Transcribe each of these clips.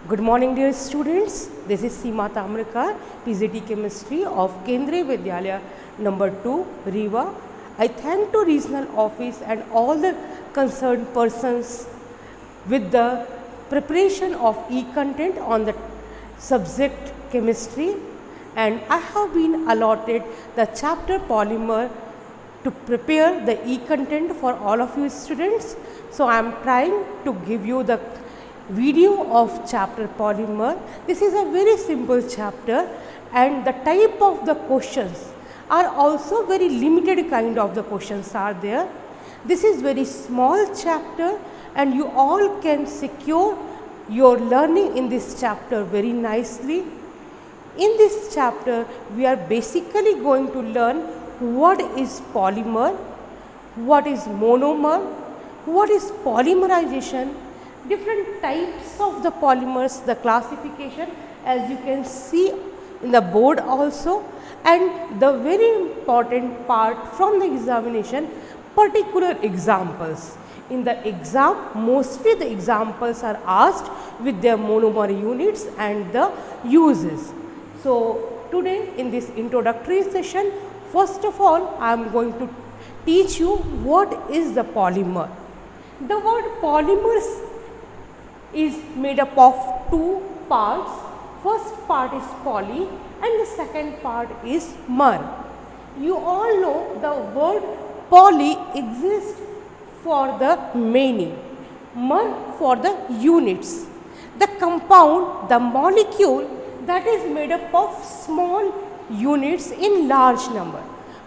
Good morning dear students, this is Seema Tamrakar, PGT Chemistry of Kendriya Vidyalaya number 2, Rewa. I thank to regional office and all the concerned persons with the preparation of e-content on the subject chemistry, and I have been allotted the chapter polymer to prepare the e-content for all of you students. So, I am trying to give you the video of chapter polymer. This is a very simple chapter and the type of the questions are also very limited kind of the questions are there. This is very small chapter and you all can secure your learning in this chapter very nicely. In this chapter we are basically going to learn what is polymer, what is monomer, what is polymerization, different types of the polymers, the classification as you can see in the board also, and the very important part from the examination, particular examples. In the exam, mostly the examples are asked with their monomer units and the uses. So, today in this introductory session, first of all I am going to teach you what is the polymer. The word polymers is made up of two parts. First part is poly and the second part is mer. You all know the word poly exists for the many, mer for the units. The compound, the molecule that is made up of small units in large number.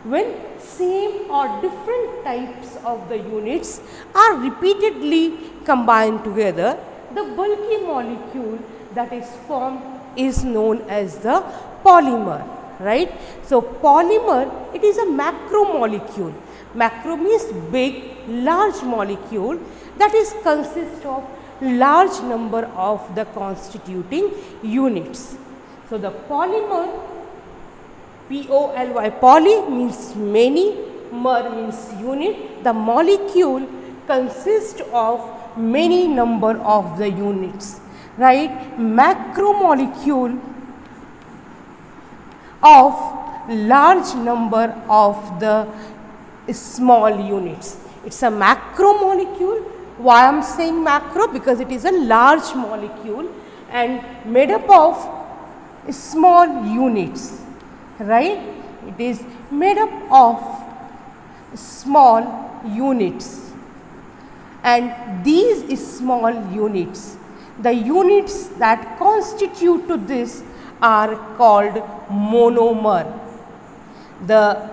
When same or different types of the units are repeatedly combined together, the bulky molecule that is formed is known as the polymer, right. So, polymer, it is a macromolecule. Macro means big, large molecule that is consist of large number of the constituting units. So, the polymer, P-O-L-Y, poly means many, mer means unit. The molecule consists of many number of the units, right. Macromolecule of large number of the small units. It is a macromolecule. Why I am saying macro? Because it is a large molecule and made up of small units, right. It is made up of small units. And these small units, the units that constitute to this are called monomer. The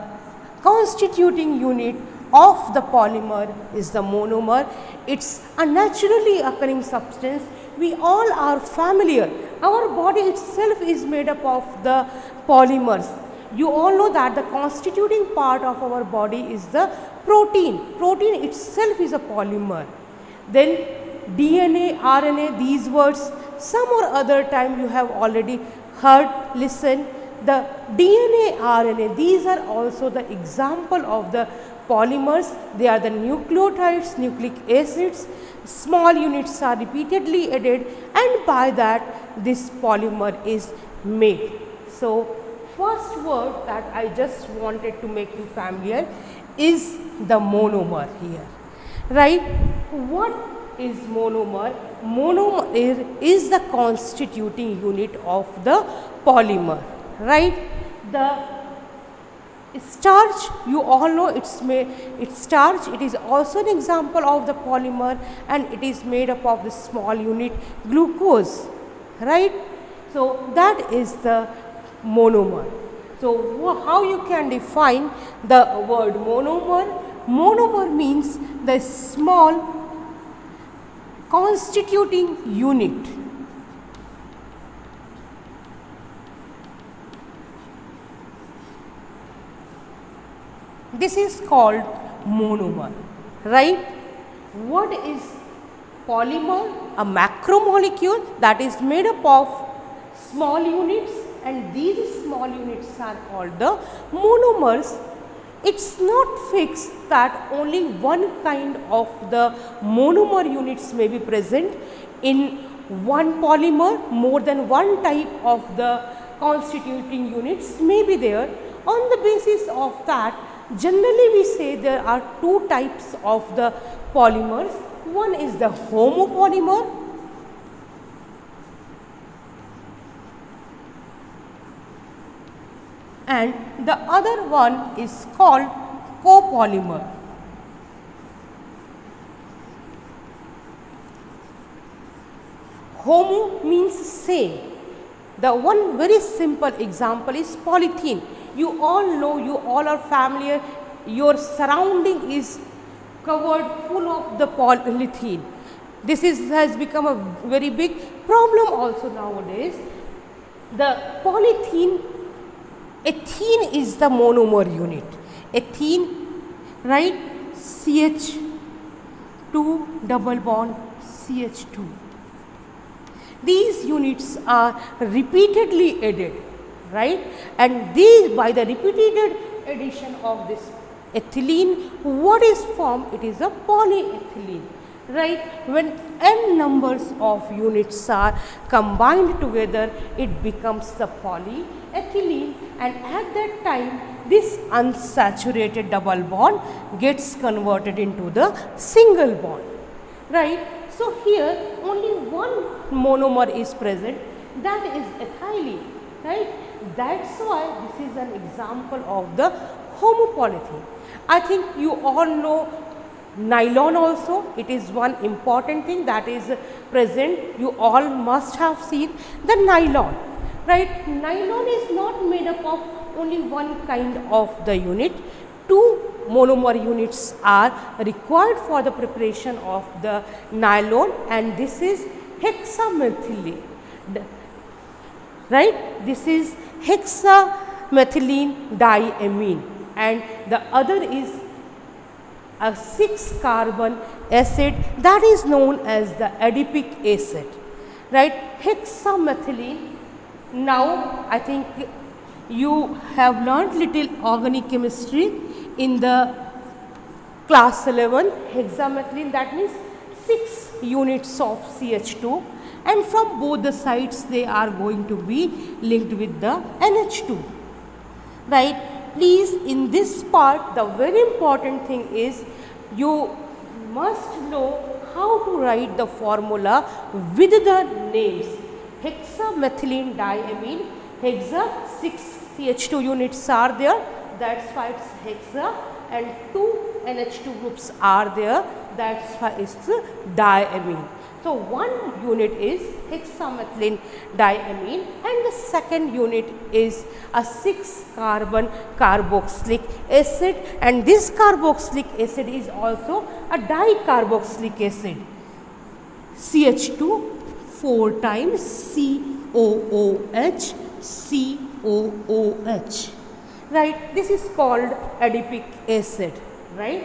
constituting unit of the polymer is the monomer. It is a naturally occurring substance. We all are familiar. Our body itself is made up of the polymers. You all know that the constituting part of our body is the protein. Protein itself is a polymer. Then DNA, RNA, these words some or other time you have already heard, listen. The DNA, RNA, these are also the example of the polymers. They are the nucleotides, nucleic acids. Small units are repeatedly added and by that this polymer is made. So, first word that I just wanted to make you familiar is the monomer here, right. What is monomer? Monomer is the constituting unit of the polymer, right. The starch, you all know it's starch. It is also an example of the polymer and it is made up of the small unit glucose, right. So, that is the monomer. So, how you can define the word monomer? Monomer means the small constituting unit. This is called monomer, right. What is polymer? A macromolecule that is made up of small units and these small units are called the monomers. It is not fixed that only one kind of the monomer units may be present in one polymer, more than one type of the constituting units may be there. On the basis of that, generally we say there are two types of the polymers. One is the homopolymer and the other one is called copolymer. Homo means same. The one very simple example is polythene. You all know, you all are familiar, your surrounding is covered full of the polythene. This has become a very big problem also nowadays. The polythene, ethene is the monomer unit. Ethene, right? CH2 double bond CH2. These units are repeatedly added, right? And these, by the repeated addition of this ethylene, what is formed? It is a polyethylene, right? When n numbers of units are combined together, it becomes the polyethylene, and at that time this unsaturated double bond gets converted into the single bond, right? So here only one monomer is present, that is ethylene, right? That's why this is an example of the homopolythene. I think you all know nylon also. It is one important thing that is present. You all must have seen the nylon, right? Nylon is not made up of only one kind of the unit. Two monomer units are required for the preparation of the nylon, and this is hexamethylene, right? This is hexamethylene diamine, and the other is a 6-carbon acid that is known as the adipic acid, right? Hexamethylene. Now I think you have learnt little organic chemistry in the class 11. Hexamethylene, that means 6 units of CH2, and from both the sides they are going to be linked with the NH2, right? Please, in this part the very important thing is you must know how to write the formula with the names. Hexamethylene diamine, hexa, 6 CH2 units are there, that's why it's hexa, and 2 NH2 groups are there, that's why it's diamine. So one unit is hexamethylene diamine, and the second unit is a 6-carbon carboxylic acid, and this carboxylic acid is also a dicarboxylic acid. CH2 4 times COOH, COOH, right? This is called adipic acid, right?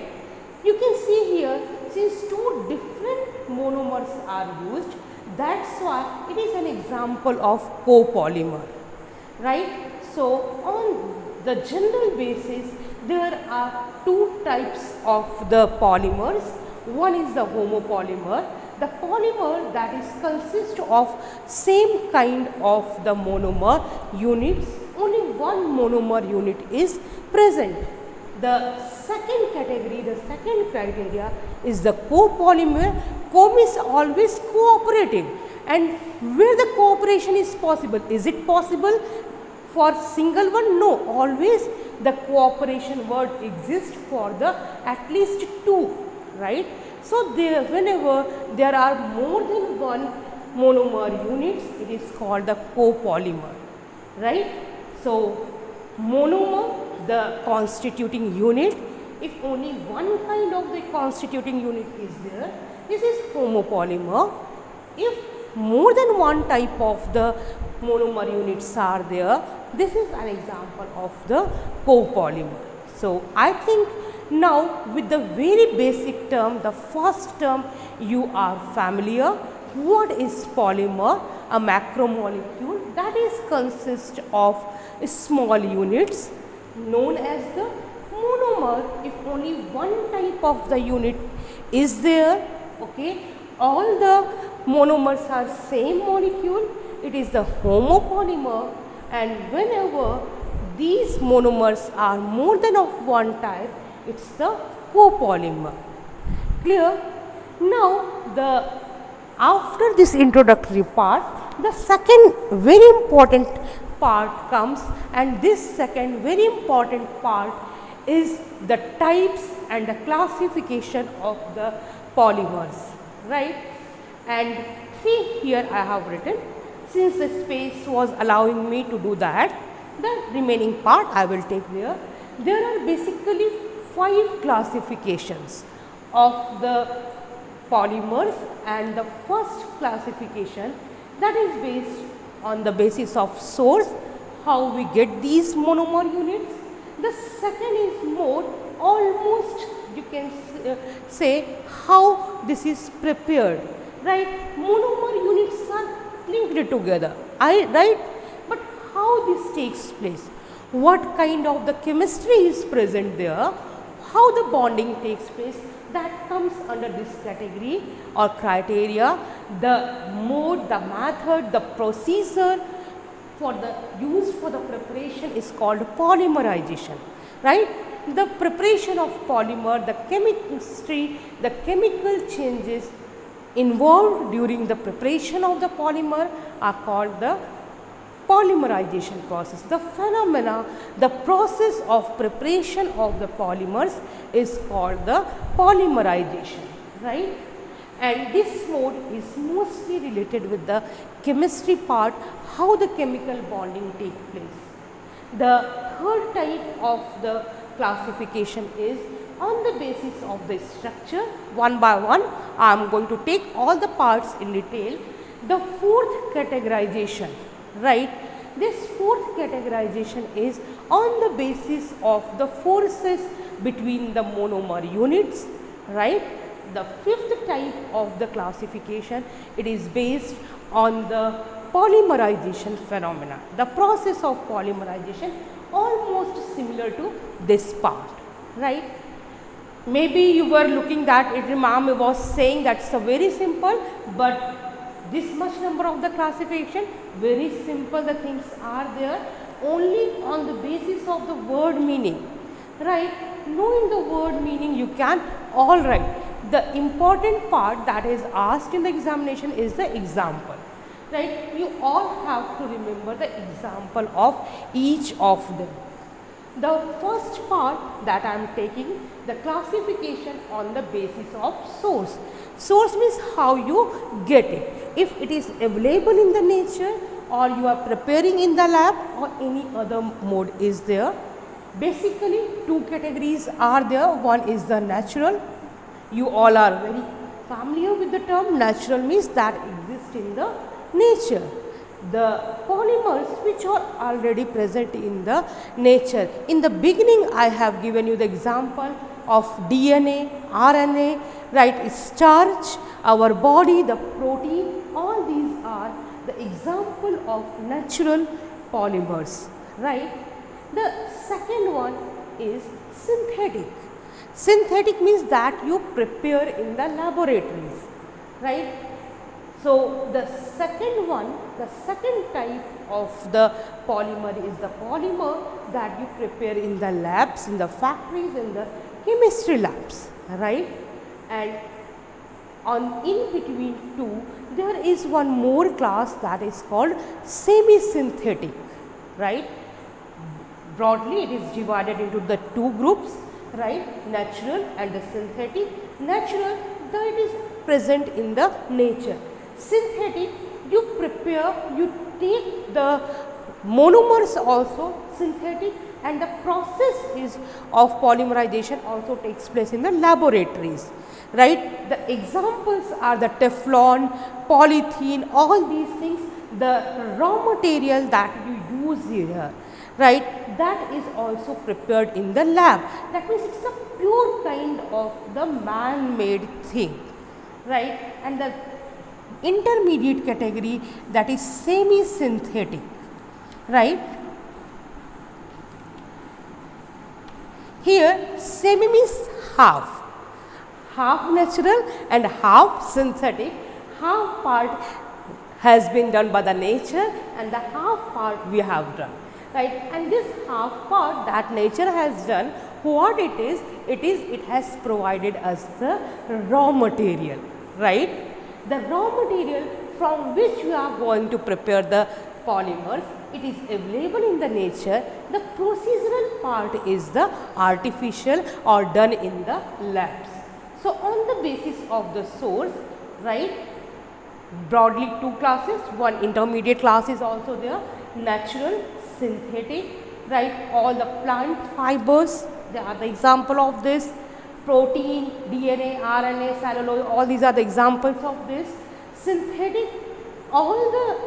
You can see here, since two different monomers are used, that's why it is an example of copolymer, right? So on the general basis, there are two types of the polymers. One is the homopolymer, the polymer that is consist of same kind of the monomer units, only one monomer unit is present. The second category, the second criteria is the copolymer. Co is always cooperative, and where the cooperation is possible, is it possible for single one? No, always the cooperation word exists for the at least two, right? So there, whenever there are more than one monomer units, it is called the copolymer, right? So monomer, the constituting unit, if only one kind of the constituting unit is there, this is homopolymer. If more than one type of the monomer units are there, this is an example of the copolymer. So I think now with the very basic term, the first term you are familiar. What is polymer? A macromolecule that is consist of small units known as the monomer if only one type of the unit is there, okay, all the monomers are same molecule, it is the homopolymer, and whenever these monomers are more than of one type, it's the copolymer. Clear? Now, after this introductory part, the second very important part comes, and this second very important part is the types and the classification of the polymers, right? And see, here I have written, since the space was allowing me to do that, the remaining part I will take there. There are basically 5 classifications of the polymers, and the first classification, that is based on the basis of source, how we get these monomer units. The second is more almost you can say how this is prepared, right? Monomer units are linked together, right? But how this takes place, what kind of the chemistry is present there, how the bonding takes place, that comes under this category or criteria. The mode, the method, the procedure for the use for the preparation is called polymerization, right? The preparation of polymer, the chemistry, the chemical changes involved during the preparation of the polymer are called the polymerization process. The phenomena, the process of preparation of the polymers is called the polymerization, right? And this mode is mostly related with the chemistry part, how the chemical bonding takes place. The third type of the classification is on the basis of the structure. One by one, I am going to take all the parts in detail. The fourth categorization, right? This fourth categorization is on the basis of the forces between the monomer units, right? The fifth type of the classification, it is based on the polymerization phenomena. The process of polymerization almost similar to this part, right? Maybe you were looking that it, ma'am was saying that's a very simple, but this much number of the classification, very simple the things are there, only on the basis of the word meaning, right? Knowing the word meaning you can all right. The important part that is asked in the examination is the example, right? You all have to remember the example of each of them. The first part that I am taking, the classification on the basis of source. Source means how you get it. If it is available in the nature, or you are preparing in the lab, or any other mode is there. Basically, 2 categories are there. One is the natural. You all are very familiar with the term. Natural means that exist in the nature. The polymers which are already present in the nature. In the beginning, I have given you the example of DNA, RNA, right? Starch, our body, the protein, all these are the example of natural polymers, right? The second one is synthetic. Synthetic means that you prepare in the laboratories, right? So, the second one, the second type of the polymer is the polymer that you prepare in the labs, in the factories, in the chemistry labs, right? And in between 2, there is one more class that is called semi-synthetic, right? Broadly, it is divided into the 2 groups, right? Natural and the synthetic. Natural, that is present in the nature. Synthetic, you prepare, you take the monomers also synthetic, and the process is of polymerization also takes place in the laboratories, right? The examples are the Teflon, polythene, all these things, the raw material that you use here, right? That is also prepared in the lab. That means it's a pure kind of the man-made thing, right? And the intermediate category, that is semi-synthetic, right? Here semi means half. half natural and half synthetic. Half part has been done by the nature and the half part we have done, right. And this half part that nature has done, what it is, it has provided us the raw material, right. The raw material from which we are going to prepare the polymers, it is available in the nature. The procedural part is the artificial or done in the labs. So, on the basis of the source, right, broadly two classes, one intermediate class is also there, natural, synthetic, right. All the plant fibers, they are the example of this, protein, DNA, RNA, cellulose, all these are the examples of this. Synthetic, all the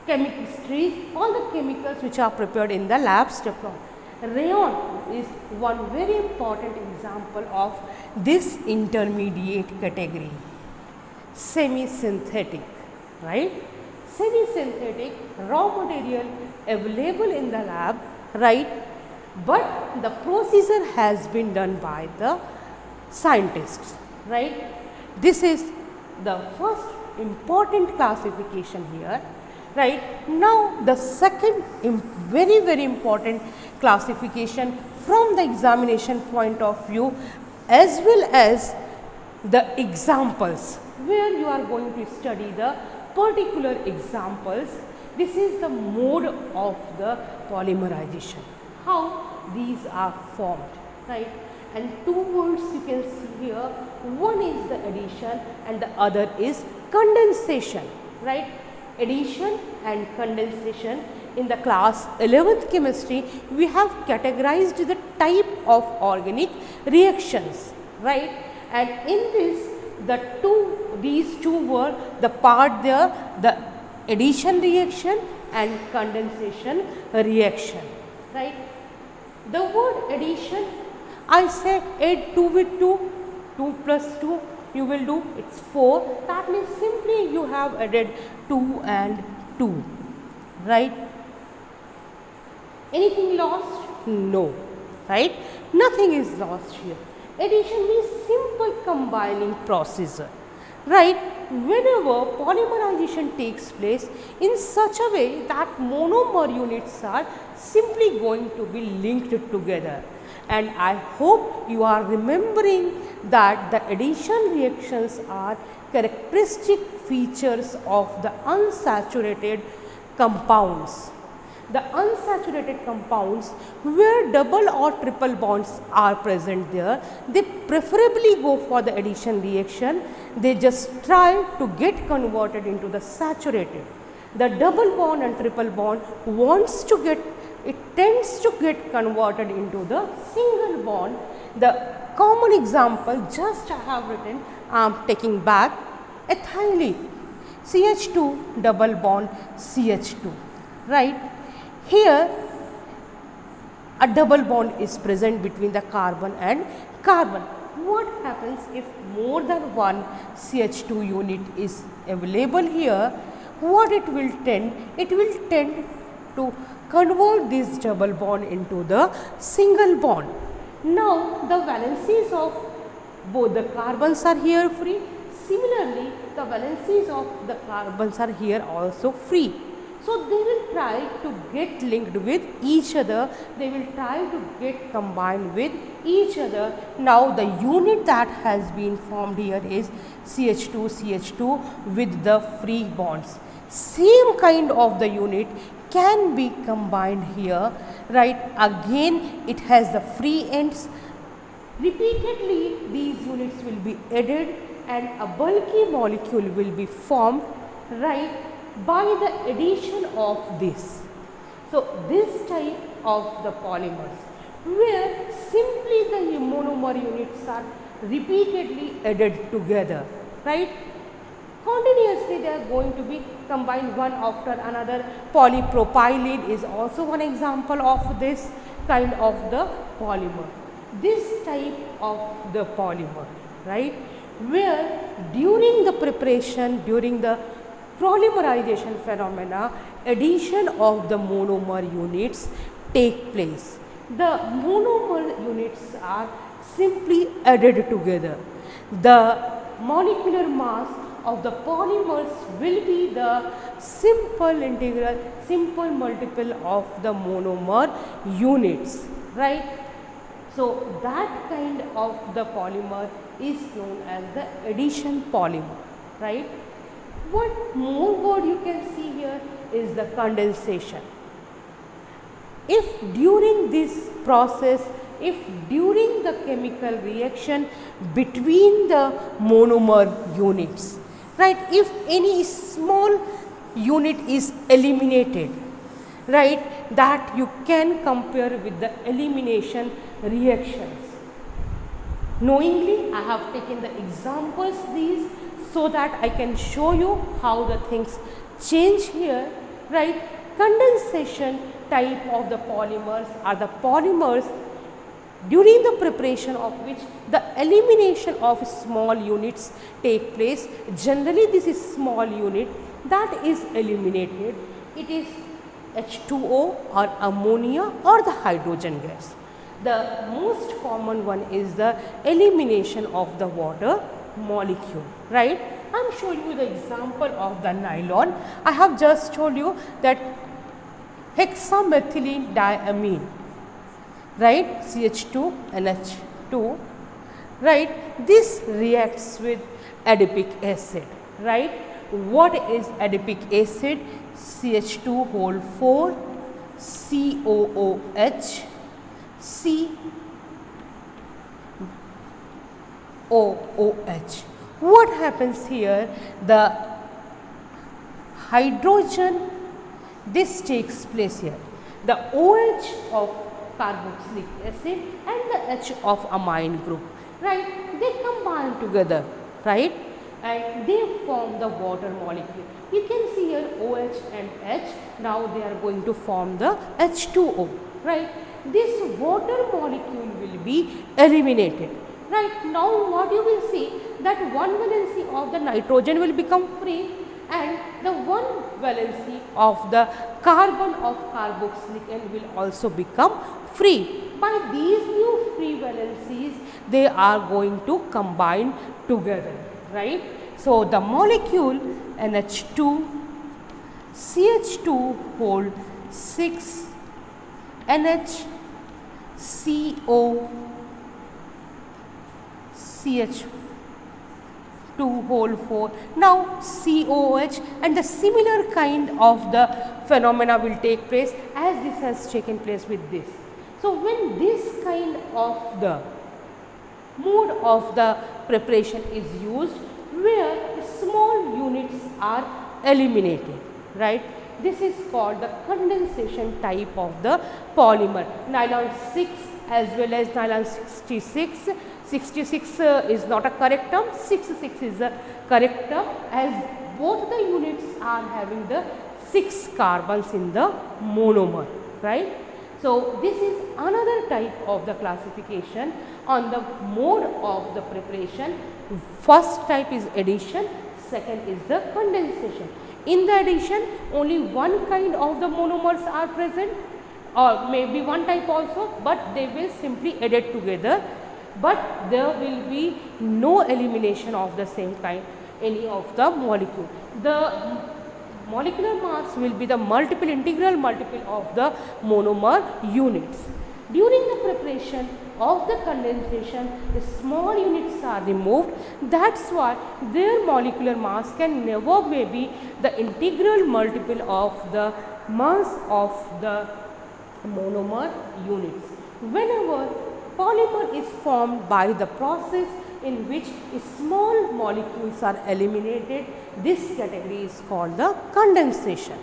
chemistries, all the chemicals which are prepared in the labs. Rayon is one very important example of this intermediate category. Semi-synthetic, right. Semi-synthetic raw material available in the lab, right, but the procedure has been done by the scientists, right. This is the first important classification here, right. Now, the second very important classification from the examination point of view, as well as the examples where you are going to study the particular examples. This is the mode of the polymerization, how these are formed, right. And two words you can see here, one is the addition and the other is condensation, right. Addition and condensation. In the class 11th chemistry, we have categorized the type of organic reactions, right. And in this, these two were the part there, the addition reaction and condensation reaction, right. The word addition, I say add 2 with 2, 2 plus 2 you will do, it's 4. That means simply you have added 2 and 2, right. Anything lost? No, right. Nothing is lost here. Addition means simple combining procedure, right. Whenever polymerization takes place in such a way that monomer units are simply going to be linked together, and I hope you are remembering that the addition reactions are characteristic features of the unsaturated compounds. The unsaturated compounds where double or triple bonds are present there, they preferably go for the addition reaction. They just try to get converted into the saturated. The double bond and triple bond tends to get converted into the single bond. The common example just I have written, I am taking back, ethylene, CH2 double bond CH2, right. Here a double bond is present between the carbon and carbon. What happens if more than one CH2 unit is available here? What it will tend? It will tend to convert this double bond into the single bond. Now, the valencies of both the carbons are here free. Similarly, the valencies of the carbons are here also free. So, they will try to get linked with each other, they will try to get combined with each other. Now, the unit that has been formed here is CH2, CH2 with the free bonds. Same kind of the unit can be combined here, right. Again, it has the free ends. Repeatedly, these units will be added and a bulky molecule will be formed, right, by the addition of this. So, this type of the polymers where simply the monomer units are repeatedly added together, right. Continuously they are going to be combined one after another. Polypropylene is also one example of this kind of the polymer. This type of the polymer, right, where during the preparation, during the polymerization phenomena, addition of the monomer units take place. The monomer units are simply added together. The molecular mass of the polymers will be the simple integral, simple multiple of the monomer units, right? So that kind of the polymer is known as the addition polymer, right? One more word you can see here is the condensation. If during this process, if during the chemical reaction between the monomer units, right, if any small unit is eliminated, right, that you can compare with the elimination reactions. Knowingly, I have taken the examples these so that I can show you how the things change here, right. Condensation type of the polymers are the polymers during the preparation of which the elimination of small units take place. Generally, this is small unit that is eliminated. It is H2O or ammonia or the hydrogen gas. The most common one is the elimination of the water molecule, right. I am showing you the example of the nylon. I have just told you that hexamethylene diamine, right, CH2 NH2, right, this reacts with adipic acid, right. What is adipic acid? CH2 whole 4 COOH COOH. What happens here? The hydrogen, this takes place here. The OH of carboxylic acid and the H of amine group, right, they combine together, right, and they form the water molecule. You can see here OH and H, now they are going to form the H2O, right. This water molecule will be eliminated, right. Now what you will see, that one valency of the nitrogen will become free and the one valency of the carbon of carboxylic acid will also become free. By these new free valencies, they are going to combine together, right. So the molecule NH2 CH2 whole 6 NHCO CH2 whole 4, now COH, and the similar kind of the phenomena will take place as this has taken place with this. So when this kind of the mode of the preparation is used, where small units are eliminated, right, this is called the condensation type of the polymer. Nylon 6 as well as nylon 66. 66 is not a correct term, 66 is a correct term, as both the units are having the 6 carbons in the monomer, right. So this is another type of the classification on the mode of the preparation. First type is addition, second is the condensation. In the addition, only one kind of the monomers are present, or maybe one type also, but they will simply added together, but there will be no elimination of the same kind, any of the molecule. The molecular mass will be the multiple, integral multiple of the monomer units. During the preparation of the condensation, the small units are removed. That is why their molecular mass can never be the integral multiple of the mass of the monomer units. Whenever polymer is formed by the process in which small molecules are eliminated, this category is called the condensation,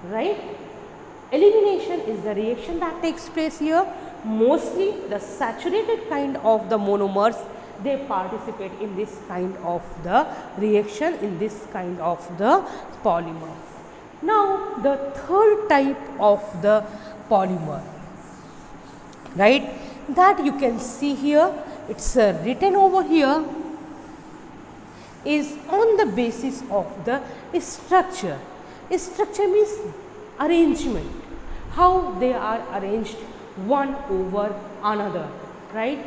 right. Elimination is the reaction that takes place here. Mostly the saturated kind of the monomers, they participate in this kind of the reaction, in this kind of the polymers. Now the third type of the polymer, right, that you can see here, it's written over here, is on the basis of the structure. Structure means arrangement, how they are arranged one over another, right.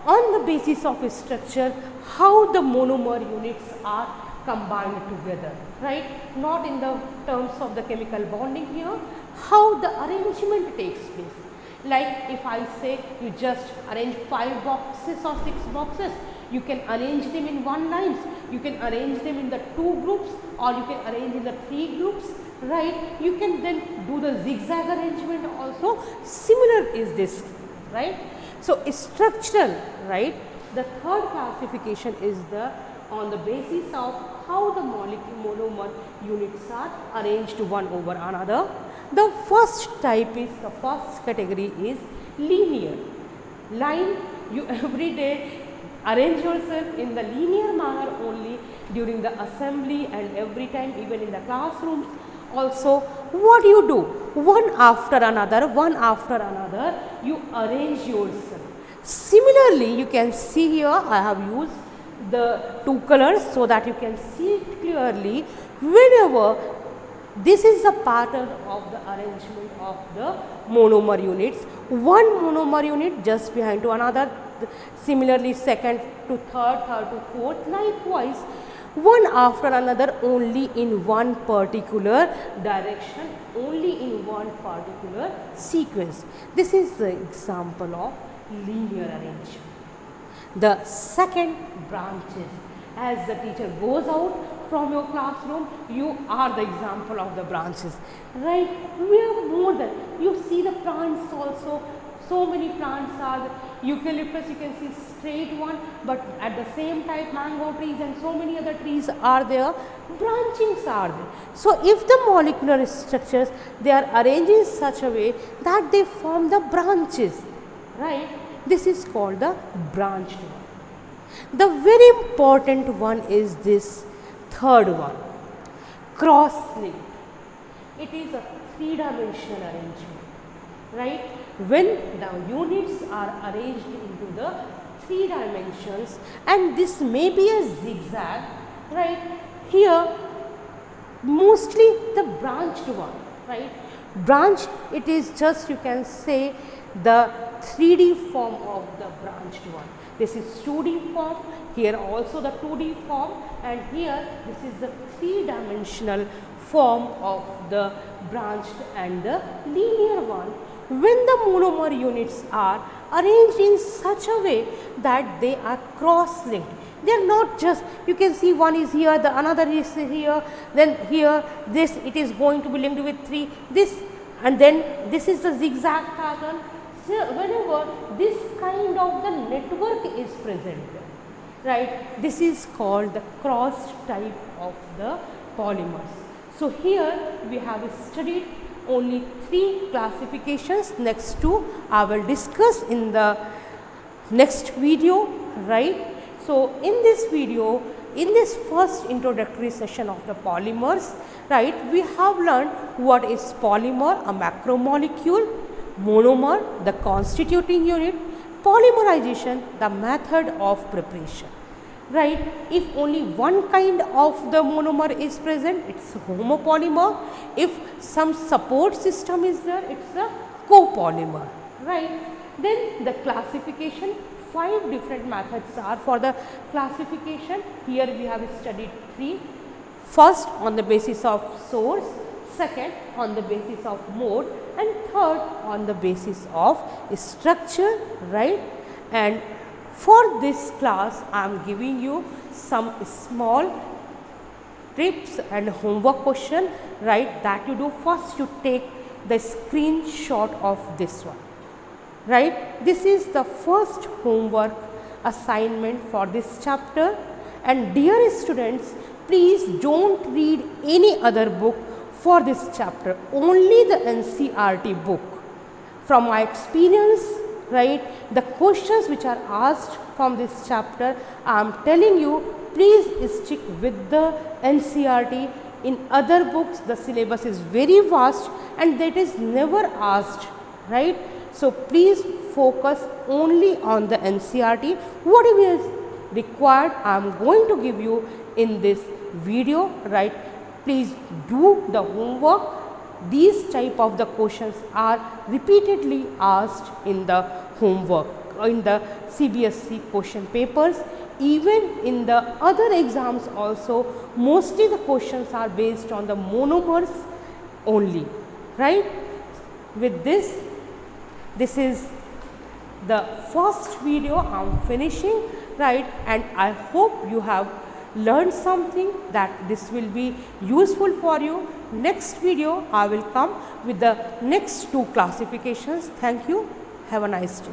on the basis of structure, how the monomer units are combined together, right? Not in the terms of the chemical bonding here, how the arrangement takes place. Like if I say you just arrange 5 boxes or 6 boxes, you can arrange them in one lines, you can arrange them in the 2 groups, or you can arrange in the 3 groups, right? You can then do the zigzag arrangement also. Similar is this, right? So structural, right? The third classification is the on the basis of how the monomer units are arranged one over another. The first type is, the first category is linear. Line, you every day arrange yourself in the linear manner only during the assembly and every time, even in the classrooms also. What do you do? One after another, you arrange yourself. Similarly, you can see here I have used the 2 colors so that you can see it clearly. Whenever this is the pattern of the arrangement of the monomer units, one monomer unit just behind to another, similarly second to third, third to fourth, likewise one after another only in one particular direction, only in one particular sequence. This is the example of linear arrangement. The second branches, as the teacher goes out from your classroom, you are the example of the branches, right? We have more than, you see the plants also, so many plants are there. Eucalyptus, you can see straight one, but at the same time mango trees and so many other trees are there, branchings are there. So if the molecular structures, they are arranged in such a way that they form the branches, right? This is called the branched one. The very important one is this third one, cross-linked. It is a 3-dimensional arrangement, right? When the units are arranged into the 3 dimensions, and this may be a zigzag, right? Here mostly the branched one, right? Branch, it is just, you can say, the 3D form of the branched one. This is 2D form, here also the 2D form, and here this is the 3-dimensional form of the branched and the linear one. When the monomer units are arranged in such a way that they are cross-linked, they are not just, you can see one is here, the another is here, then here, this, it is going to be linked with 3, this, and then this is the zigzag pattern. So whenever this kind of the network is present, right, this is called the crossed type of the polymers. So here we have studied only 3 classifications. Next 2 I will discuss in the next video, right. So in this video, in this first introductory session of the polymers, right, we have learned what is polymer, a macromolecule, monomer, the constituting unit, polymerization, the method of preparation, right. If only one kind of the monomer is present, it's a homopolymer. If some support system is there, it's a copolymer, right. Then the classification, 5 different methods are for the classification. Here we have studied 3. First, on the basis of source, second on the basis of mode, and third on the basis of structure, right. And for this class I am giving you some small tips and homework question, right, that you do. First you take the screenshot of this one, right. This is the first homework assignment for this chapter, and dear students, please don't read any other book for this chapter, only the NCERT book. From my experience, right, the questions which are asked from this chapter, I am telling you, please stick with the NCERT. In other books the syllabus is very vast and that is never asked, right. So please focus only on the NCERT. Whatever is required I am going to give you in this video, right. Please do the homework. These type of the questions are repeatedly asked in the homework. in the CBSE question papers. Even in the other exams also, mostly the questions are based on the monomers only, right? With this is the first video I am finishing, right? And I hope you have learned something, that this will be useful for you. Next video I will come with the next 2 classifications. Thank you. Have a nice day.